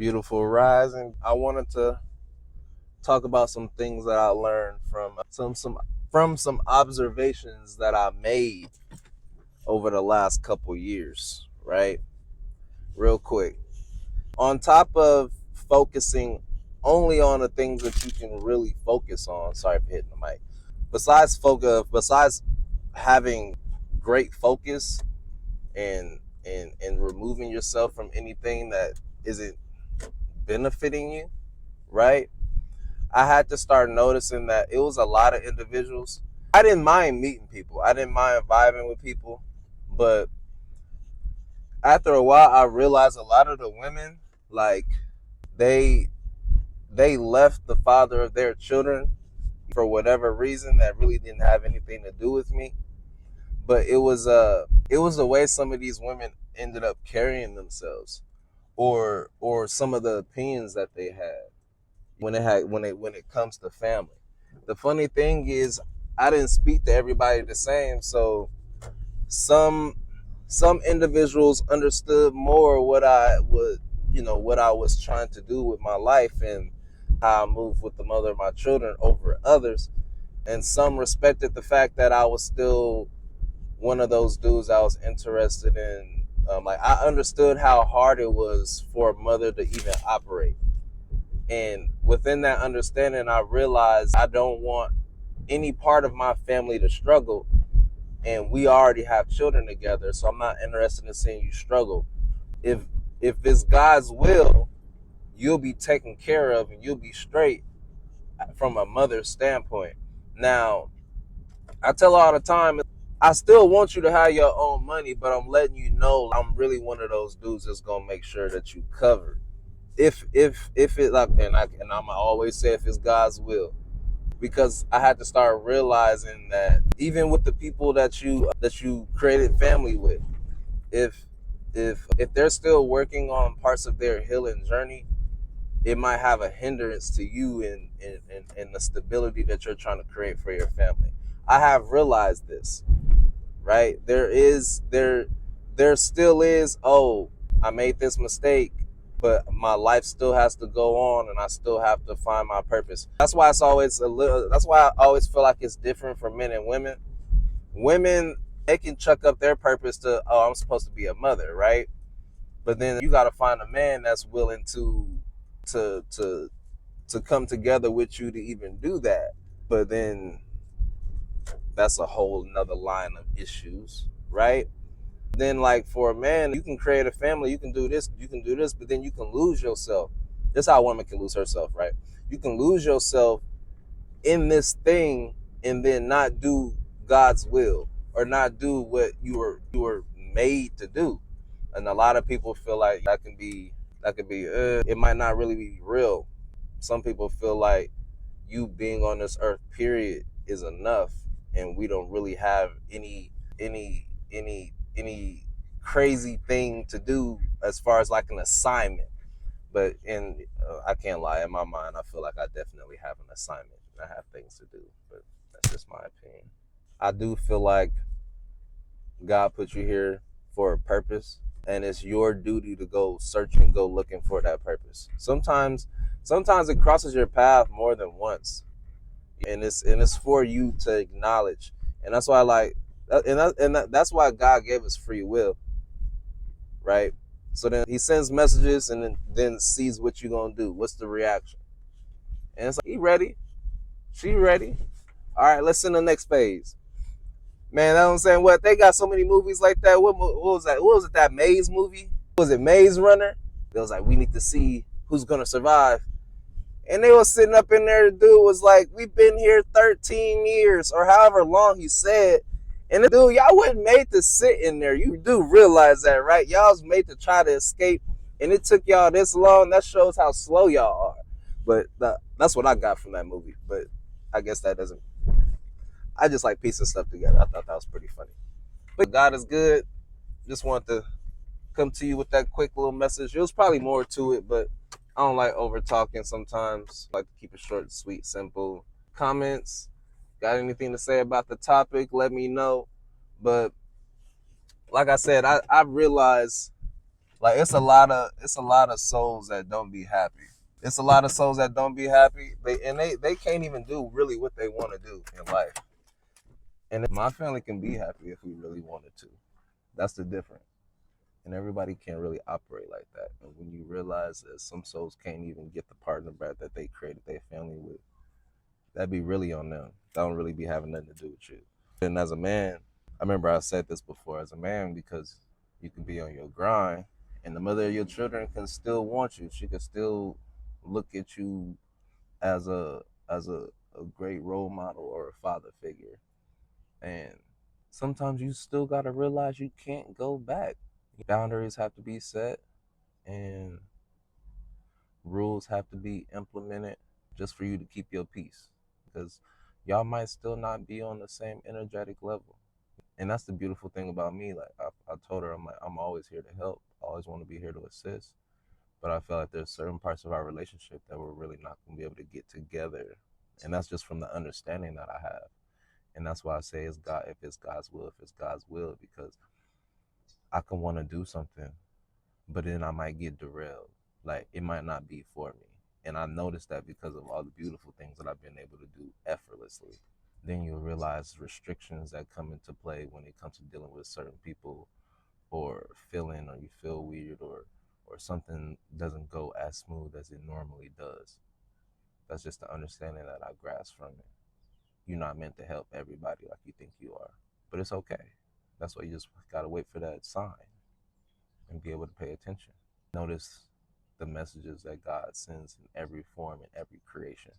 Beautiful rising. I wanted to talk about some things that I learned from some observations that I made over the last couple years, right? Real quick. On top of focusing only on the things that you can really focus on, sorry for hitting the mic. Besides having great focus and removing yourself from anything that isn't benefiting you, right? I had to start noticing that it was a lot of individuals. I didn't mind meeting people. I didn't mind vibing with people. But after a while, I realized a lot of the women, like, they they left the father of their children for whatever reason that really didn't have anything to do with me. But it was the way some of these women ended up carrying themselves, or some of the opinions that they had when it comes to family. The funny thing is, I didn't speak to everybody the same, so some some individuals understood more what I was trying to do with my life and how I moved with the mother of my children over others, and some respected the fact that I was still one of those dudes I was interested in. Like, I understood how hard it was for a mother to even operate. And within that understanding, I realized I don't want any part of my family to struggle. And we already have children together, so I'm not interested in seeing you struggle. If if it's God's will, you'll be taken care of and you'll be straight from a mother's standpoint. Now, I tell all the time, I still want you to have your own money, but I'm letting you know I'm really one of those dudes that's gonna make sure that you covered. If it like, and I'm always say if it's God's will, because I had to start realizing that even with the people that you created family with, if if they're still working on parts of their healing journey, it might have a hindrance to you in the stability that you're trying to create for your family. I have realized this, right? There still is, oh, I made this mistake, but my life still has to go on and I still have to find my purpose. That's why I always feel like it's different for men and women. Women, they can chuck up their purpose to, oh, I'm supposed to be a mother, right? But then you got to find a man that's willing to to to come together with you to even do that. But then that's a whole nother line of issues, right? Then, like, for a man, you can create a family, you can do this, but then you can lose yourself. That's how a woman can lose herself, right? You can lose yourself in this thing and then not do God's will, or not do what you were made to do. And a lot of people feel like that could be it might not really be real. Some people feel like you being on this earth period is enough, and we don't really have any crazy thing to do as far as like an assignment. But I can't lie, in my mind I feel like I definitely have an assignment. I have things to do, but that's just my opinion. I do feel like God put you here for a purpose, and it's your duty to go search and go looking for that purpose. Sometimes it crosses your path more than once, and it's for you to acknowledge. And that's why I like, that's why God gave us free will, right? So then He sends messages, and then sees what you're gonna do. What's the reaction? And it's like, he ready, she ready. All right, let's send the next phase. Man, that's what I'm saying. What, they got so many movies like that. What was that? What was it? That Maze movie? Was it Maze Runner? It was like, we need to see who's gonna survive. And they was sitting up in there. The dude was like, we've been here 13 years or however long he said. And the dude, y'all wasn't made to sit in there. You do realize that, right? Y'all was made to try to escape. And it took y'all this long. That shows how slow y'all are. But that's what I got from that movie. But I guess that doesn't. I just like piecing stuff together. I thought that was pretty funny. But God is good. Just wanted to come to you with that quick little message. There was probably more to it, but I don't like over talking sometimes. I like to keep it short, sweet, simple. Comments? Got anything to say about the topic? Let me know. But like I said, I realized Like it's a lot of souls that don't be happy. It's a lot of souls that don't be happy. They can't even do really what they want to do in life. And my family can be happy if we really wanted to. That's the difference. And everybody can't really operate like that. And when you realize that some souls can't even get the partner back that they created their family with, that'd be really on them. That don't really be having nothing to do with you. And as a man, I remember I said this before, as a man, because you can be on your grind and the mother of your children can still want you. She can still look at you as a great role model or a father figure. And sometimes you still gotta realize you can't go back. Boundaries have to be set and rules have to be implemented just for you to keep your peace. Because y'all might still not be on the same energetic level. And that's the beautiful thing about me. Like I told her, I'm like, I'm always here to help. I always want to be here to assist. But I feel like there's certain parts of our relationship that we're really not gonna be able to get together. And that's just from the understanding that I have. And that's why I say it's God, if it's God's will, if it's God's will, because I can want to do something, but then I might get derailed. Like it might not be for me. And I noticed that because of all the beautiful things that I've been able to do effortlessly. Then you'll realize restrictions that come into play when it comes to dealing with certain people, or feeling, or you feel weird, or something doesn't go as smooth as it normally does. That's just the understanding that I grasp from it. You're not meant to help everybody like you think you are, but it's okay. That's why you just gotta wait for that sign and be able to pay attention. Notice the messages that God sends in every form, in every creation.